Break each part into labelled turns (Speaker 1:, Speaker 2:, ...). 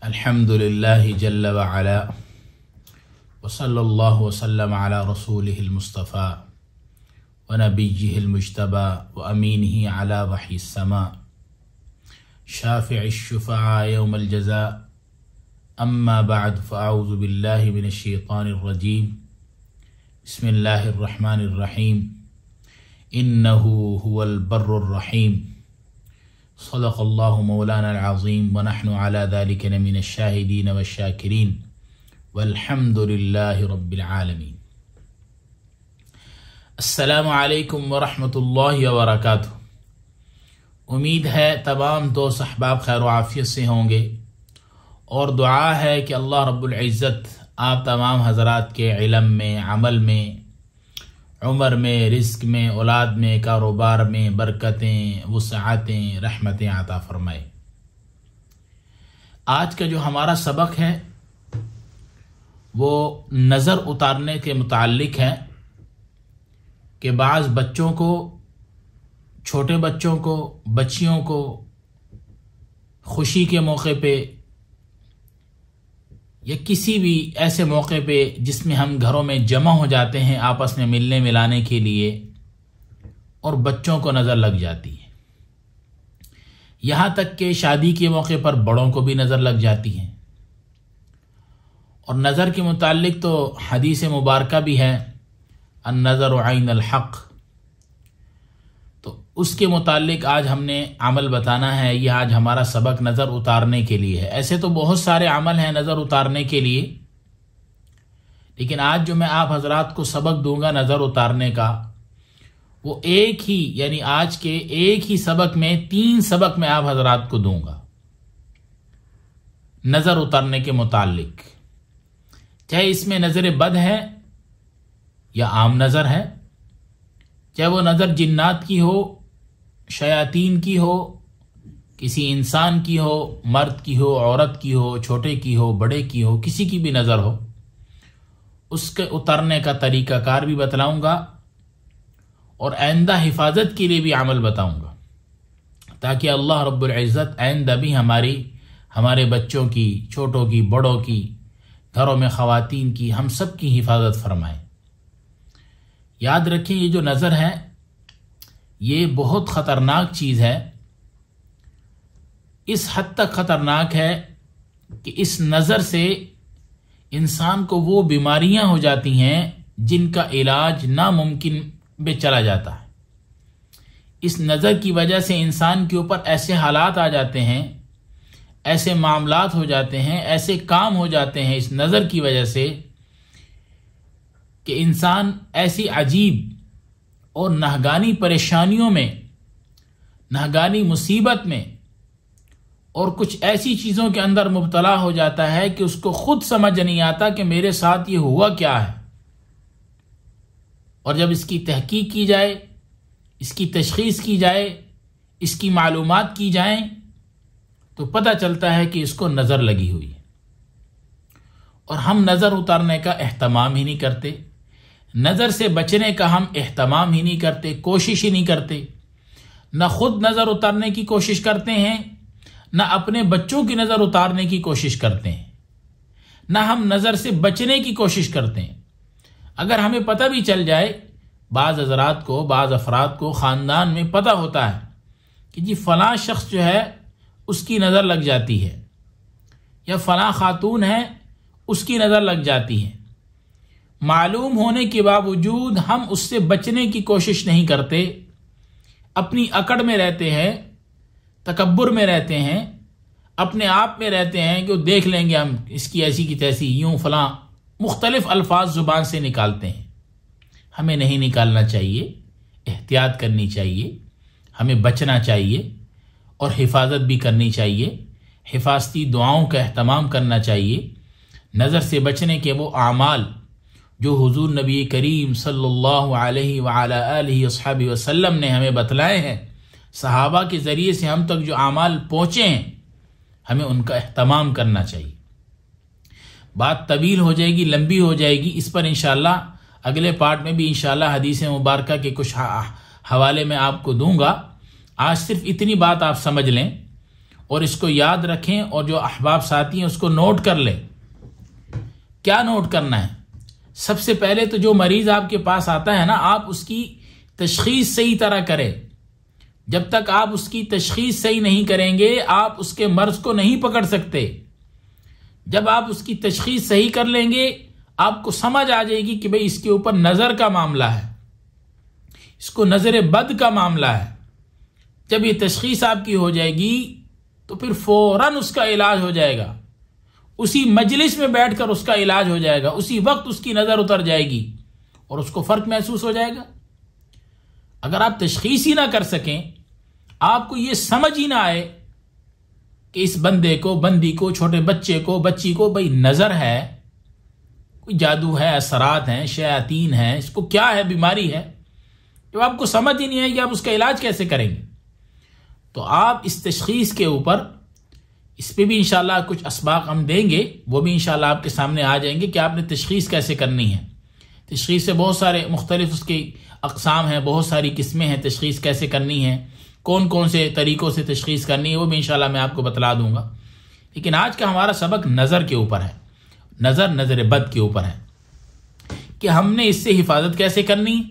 Speaker 1: الحمدللہ جل وعلا وصلی اللہ وسلم علی رسولہ المصطفى ونبیہ المجتبى وامینہ علی وحی السماء شافع الشفعاء یوم الجزاء اما بعد فاعوذ باللہ من الشیطان الرجیم بسم اللہ الرحمن الرحیم انہ هو البر الرحیم صدق اللہ مولانا العظیم ونحن على ذلك من الشاہدین والشاکرین والحمد للہ رب العالمین۔ السلام علیکم ورحمۃ اللہ وبرکاتہ۔ امید ہے تمام دوست احباب خیر و عافیت سے ہوں گے، اور دعا ہے کہ اللہ رب العزت آپ تمام حضرات کے علم میں، عمل میں، عمر میں، رزق میں، اولاد میں، کاروبار میں برکتیں، وسعتیں، رحمتیں عطا فرمائے۔ آج کا جو ہمارا سبق ہے وہ نظر اتارنے کے متعلق ہے کہ بعض بچوں کو، چھوٹے بچوں کو، بچیوں کو خوشی کے موقع پہ یا کسی بھی ایسے موقع پہ جس میں ہم گھروں میں جمع ہو جاتے ہیں آپس میں ملنے ملانے کے لیے، اور بچوں کو نظر لگ جاتی ہے۔ یہاں تک کہ شادی کے موقع پر بڑوں کو بھی نظر لگ جاتی ہے۔ اور نظر کے متعلق تو حدیث مبارکہ بھی ہے، النظر عین الحق، تو اس کے متعلق آج ہم نے عمل بتانا ہے۔ یہ آج ہمارا سبق نظر اتارنے کے لیے ہے۔ ایسے تو بہت سارے عمل ہیں نظر اتارنے کے لیے، لیکن آج جو میں آپ حضرات کو سبق دوں گا نظر اتارنے کا، وہ ایک ہی، یعنی آج کے ایک ہی سبق میں 3 سبق میں آپ حضرات کو دوں گا نظر اتارنے کے متعلق، چاہے اس میں نظر بد ہے یا عام نظر ہے، چاہے وہ نظر جنات کی ہو، شیاطین کی ہو، کسی انسان کی ہو، مرد کی ہو، عورت کی ہو، چھوٹے کی ہو، بڑے کی ہو، کسی کی بھی نظر ہو، اس کے اترنے کا طریقہ کار بھی بتلاؤں گا، اور آئندہ حفاظت کے لیے بھی عمل بتاؤں گا، تاکہ اللہ رب العزت آئندہ بھی ہمارے بچوں کی، چھوٹوں کی، بڑوں کی، گھروں میں خواتین کی، ہم سب کی حفاظت فرمائے۔ یاد رکھیں یہ جو نظر ہے یہ بہت خطرناک چیز ہے۔ اس حد تک خطرناک ہے کہ اس نظر سے انسان کو وہ بیماریاں ہو جاتی ہیں جن کا علاج ناممکن میں چلا جاتا ہے۔ اس نظر کی وجہ سے انسان کے اوپر ایسے حالات آ جاتے ہیں، ایسے معاملات ہو جاتے ہیں، ایسے کام ہو جاتے ہیں اس نظر کی وجہ سے کہ انسان ایسی عجیب اور ناگہانی پریشانیوں میں، ناگہانی مصیبت میں، اور کچھ ایسی چیزوں کے اندر مبتلا ہو جاتا ہے کہ اس کو خود سمجھ نہیں آتا کہ میرے ساتھ یہ ہوا کیا ہے۔ اور جب اس کی تحقیق کی جائے، اس کی تشخیص کی جائے، اس کی معلومات کی جائیں، تو پتہ چلتا ہے کہ اس کو نظر لگی ہوئی ہے۔ اور ہم نظر اتارنے کا اہتمام ہی نہیں کرتے، نظر سے بچنے کا ہم اہتمام ہی نہیں کرتے، کوشش ہی نہیں کرتے، نہ خود نظر اتارنے کی کوشش کرتے ہیں، نہ اپنے بچوں کی نظر اتارنے کی کوشش کرتے ہیں، نہ ہم نظر سے بچنے کی کوشش کرتے ہیں۔ اگر ہمیں پتہ بھی چل جائے، بعض حضرات کو، بعض افراد کو خاندان میں پتہ ہوتا ہے کہ جی فلاں شخص جو ہے اس کی نظر لگ جاتی ہے، یا فلاں خاتون ہے اس کی نظر لگ جاتی ہے، معلوم ہونے کے باوجود ہم اس سے بچنے کی کوشش نہیں کرتے، اپنی اکڑ میں رہتے ہیں، تکبر میں رہتے ہیں، اپنے آپ میں رہتے ہیں کہ وہ دیکھ لیں گے ہم اس کی ایسی کی تیسی، یوں فلاں مختلف الفاظ زبان سے نکالتے ہیں۔ ہمیں نہیں نکالنا چاہیے، احتیاط کرنی چاہیے، ہمیں بچنا چاہیے، اور حفاظت بھی کرنی چاہیے، حفاظتی دعاؤں کا اہتمام کرنا چاہیے۔ نظر سے بچنے کے وہ اعمال جو حضور نبی کریم صلی اللہ علیہ وعلی آلہ وصحبہ وسلم نے ہمیں بتلائے ہیں، صحابہ کے ذریعے سے ہم تک جو اعمال پہنچے ہیں، ہمیں ان کا اہتمام کرنا چاہیے۔ بات طویل ہو جائے گی، لمبی ہو جائے گی، اس پر انشاءاللہ اگلے پارٹ میں بھی انشاءاللہ حدیث مبارکہ کے کچھ حوالے میں آپ کو دوں گا۔ آج صرف اتنی بات آپ سمجھ لیں، اور اس کو یاد رکھیں، اور جو احباب ساتھی ہیں اس کو نوٹ کر لیں۔ کیا نوٹ کرنا ہے؟ سب سے پہلے تو جو مریض آپ کے پاس آتا ہے نا، آپ اس کی تشخیص صحیح طرح کریں۔ جب تک آپ اس کی تشخیص صحیح نہیں کریں گے، آپ اس کے مرض کو نہیں پکڑ سکتے۔ جب آپ اس کی تشخیص صحیح کر لیں گے، آپ کو سمجھ آ جائے گی کہ بھئی اس کے اوپر نظر کا معاملہ ہے، اس کو نظر بد کا معاملہ ہے۔ جب یہ تشخیص آپ کی ہو جائے گی تو پھر فوراً اس کا علاج ہو جائے گا، اسی مجلس میں بیٹھ کر اس کا علاج ہو جائے گا، اسی وقت اس کی نظر اتر جائے گی اور اس کو فرق محسوس ہو جائے گا۔ اگر آپ تشخیص ہی نہ کر سکیں، آپ کو یہ سمجھ ہی نہ آئے کہ اس بندے کو، بندی کو، چھوٹے بچے کو، بچی کو بھئی نظر ہے، کوئی جادو ہے، اثرات ہیں، شیاطین ہیں، اس کو کیا ہے، بیماری ہے، جب آپ کو سمجھ ہی نہیں آئے کہ آپ اس کا علاج کیسے کریں گے، تو آپ اس تشخیص کے اوپر، اس پہ بھی انشاءاللہ کچھ اسباق ہم دیں گے، وہ بھی انشاءاللہ آپ کے سامنے آ جائیں گے کہ آپ نے تشخیص کیسے کرنی ہے۔ تشخیص سے بہت سارے مختلف اس کی اقسام ہیں، بہت ساری قسمیں ہیں، تشخیص کیسے کرنی ہے، کون کون سے طریقوں سے تشخیص کرنی ہے، وہ بھی انشاءاللہ میں آپ کو بتلا دوں گا۔ لیکن آج کا ہمارا سبق نظر کے اوپر ہے، نظر بد کے اوپر ہے کہ ہم نے اس سے حفاظت کیسے کرنی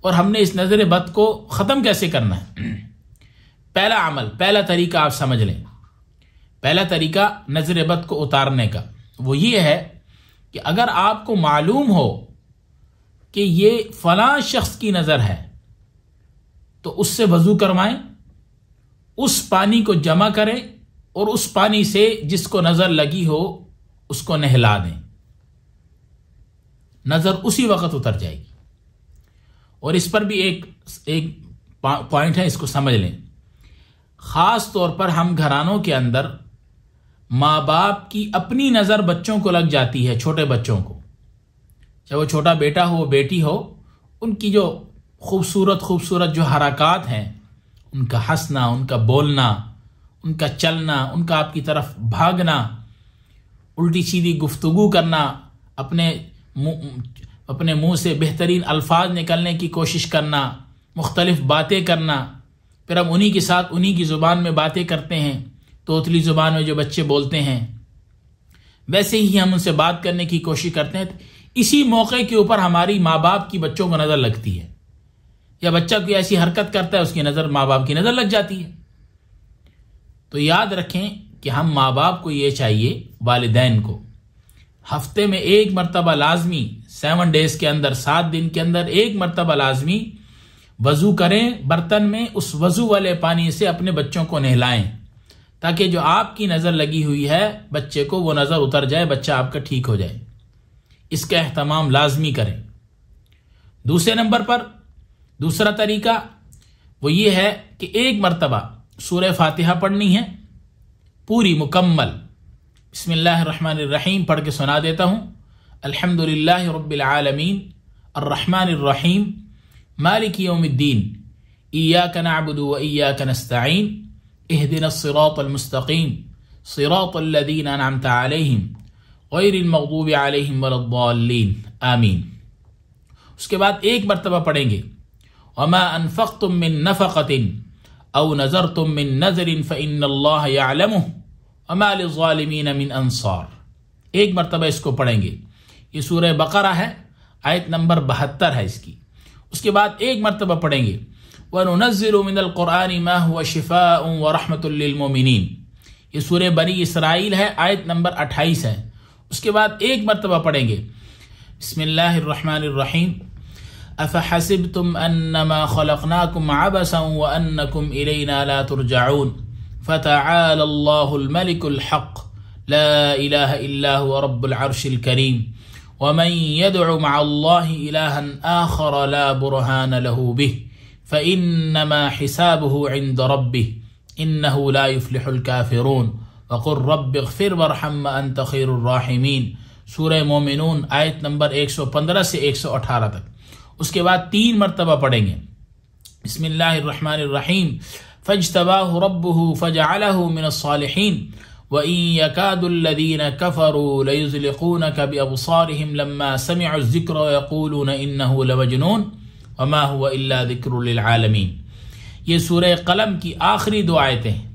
Speaker 1: اور ہم نے اس نظر بد کو ختم کیسے کرنا ہے۔ پہلا عمل، پہلا طریقہ آپ سمجھ لیں، پہلا طریقہ نظر بد کو اتارنے کا وہ یہ ہے کہ اگر آپ کو معلوم ہو کہ یہ فلاں شخص کی نظر ہے تو اس سے وضو کروائیں، اس پانی کو جمع کریں اور اس پانی سے جس کو نظر لگی ہو اس کو نہلا دیں، نظر اسی وقت اتر جائے گی۔ اور اس پر بھی ایک پوائنٹ ہے، اس کو سمجھ لیں۔ خاص طور پر ہم گھرانوں کے اندر ماں باپ کی اپنی نظر بچوں کو لگ جاتی ہے، چھوٹے بچوں کو، چاہے وہ چھوٹا بیٹا ہو بیٹی ہو، ان کی جو خوبصورت جو حرکات ہیں، ان کا ہنسنا، ان کا بولنا، ان کا چلنا، ان کا آپ کی طرف بھاگنا، الٹی سیدھی گفتگو کرنا، اپنے منہ سے بہترین الفاظ نکلنے کی کوشش کرنا، مختلف باتیں کرنا، پھر ہم انہی کے ساتھ انہی کی زبان میں باتیں کرتے ہیں، توتلی زبان میں جو بچے بولتے ہیں ویسے ہی ہم ان سے بات کرنے کی کوشش کرتے ہیں۔ اسی موقع کے اوپر ہماری ماں باپ کی بچوں کو نظر لگتی ہے، یا بچہ کوئی ایسی حرکت کرتا ہے اس کی نظر، ماں باپ کی نظر لگ جاتی ہے۔ تو یاد رکھیں کہ ہم ماں باپ کو یہ چاہیے، والدین کو ہفتے میں ایک مرتبہ لازمی، 7 ڈیز کے اندر، 7 دن کے اندر ایک مرتبہ لازمی وضو کریں، برتن میں اس وضو والے پانی سے اپنے بچوں کو نہلائیں، تاکہ جو آپ کی نظر لگی ہوئی ہے بچے کو وہ نظر اتر جائے، بچہ آپ کا ٹھیک ہو جائے۔ اس کا اہتمام لازمی کریں۔ دوسرے نمبر پر دوسرا طریقہ وہ یہ ہے کہ ایک مرتبہ سورہ فاتحہ پڑھنی ہے، پوری مکمل۔ بسم اللہ الرحمن الرحیم پڑھ کے سنا دیتا ہوں۔ الحمدللہ رب العالمین الرحمن الرحیم مالک یوم الدین ایاک نعبد و ایاک نستعین اہدنا الصراط المستقیم صراط الذین انعمت علیہم غیر المغضوب علیہم ولا الضالین آمین۔ اس کے بعد ایک مرتبہ پڑھیں گے وما انفقتم من نفقۃ او نذرتم من نذر فإن اللہ یعلمہ وما للظالمین من انصار۔ ایک مرتبہ اس کو پڑھیں گے، یہ سورہ بقرہ ہے، آیت نمبر 72 ہے اس کی۔ اس کے بعد ایک مرتبہ پڑھیں گے وَنُنَزِّلُ مِنَ الْقُرْآنِ مَا هُوَ شِفَاءٌ وَرَحْمَةٌ لِّلْمُؤْمِنِينَ، یہ سورہ بنی اسرائیل ہے، آیت نمبر 28 ہے۔ اس کے بعد ایک مرتبہ پڑھیں گے بسم اللہ الرحمن الرحیم أَفَحَسِبْتُمْ أَنَّمَا خَلَقْنَاكُمْ عَبَثًا وَأَنَّكُمْ إِلَيْنَا لَا تُرْجَعُونَ فَتَعَالَى اللَّهُ الْمَلِكُ الْحَقُّ لَا إِلَهَ إِلَّا هُوَ رَبُّ الْعَرْشِ الْكَرِيمِ وَمَن يَدْعُ مَعَ اللَّهِ إِلَٰهًا آخَرَ لَا بُرْهَانَ لَهُ بِهِ فَإِنَّمَا حِسَابُهُ عِندَ رَبِّهِ إِنَّهُ لَا يُفْلِحُ الْكَافِرُونَ وَقُلْ رَبِّ اغْفِرْ وَارْحَمْ وَأَنْتَ خَيْرُ الرَّاحِمِينَ، سورہ مومنون آیت نمبر 115 سے 118 تک۔ اس کے بعد 3 مرتبہ پڑھیں گے بسم اللہ الرحمن الرحیم فاجتباہ ربہ فجعلہ من الصالحین وَإِن يَكَادُ الَّذِينَ كَفَرُوا لَيُزْلِقُونَكَ بِأَبْصَارِهِمْ لَمَّا سَمِعُوا الذِّكْرَ وَيَقُولُونَ إِنَّهُ لَمَجْنُونٌ وَمَا هُوَ إِلَّا ذِكْرٌ لِلْعَالَمِينَ۔ یہ سورہ قلم کی آخری 2 آیتیں ہیں۔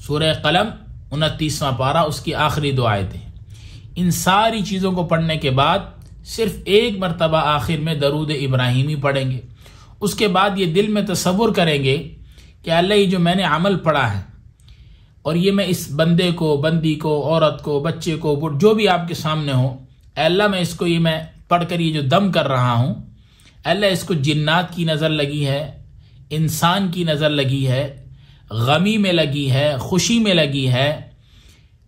Speaker 1: سورہ قلم 29واں پارہ، اس کی آخری 2 آیتیں۔ ان ساری چیزوں کو پڑھنے کے بعد صرف ایک مرتبہ آخر میں درود ابراہیمی پڑھیں گے۔ اس کے بعد یہ دل میں تصور کریں گے کہ اللہ یہ جو میں نے عمل پڑھا ہے اور یہ میں اس بندے کو، بندی کو، عورت کو، بچے کو، جو بھی آپ کے سامنے ہو، اے اللہ میں اس کو یہ میں پڑھ کر یہ جو دم کر رہا ہوں، اے اللہ اس کو جنات کی نظر لگی ہے، انسان کی نظر لگی ہے، غمی میں لگی ہے، خوشی میں لگی ہے،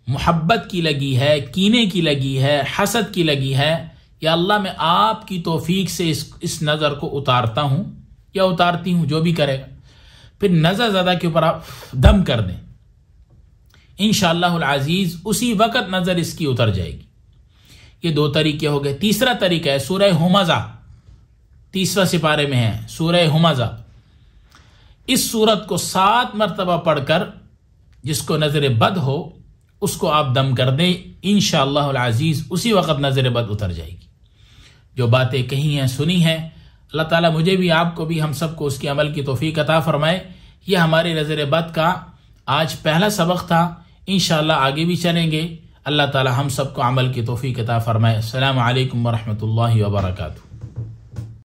Speaker 1: محبت کی لگی ہے، کینے کی لگی ہے، حسد کی لگی ہے، یا اللہ میں آپ کی توفیق سے اس نظر کو اتارتا ہوں یا اتارتی ہوں، جو بھی کرے گا۔ پھر نظر زدہ کے اوپر آپ دم کر دیں، انشاءاللہ العزیز اسی وقت نظر اس کی اتر جائے گی۔ یہ 2 طریقے ہو گئے۔ تیسرا طریقہ ہے سورہ ہمزہ، 30واں سپارے میں ہے سورہ ہمزہ۔ اس سورت کو 7 مرتبہ پڑھ کر جس کو نظر بد ہو اس کو آپ دم کر دیں، انشاءاللہ العزیز اسی وقت نظر بد اتر جائے گی۔ جو باتیں کہی ہیں، سنی ہیں، اللہ تعالیٰ مجھے بھی، آپ کو بھی، ہم سب کو اس کے عمل کی توفیق عطا فرمائے۔ یہ ہمارے نظر بد کا آج پہلا سبق تھا، انشاءاللہ آگے بھی چلیں گے۔ اللہ تعالیٰ ہم سب کو عمل کی توفیق عطا فرمائے۔ السلام علیکم ورحمۃ اللہ وبرکاتہ۔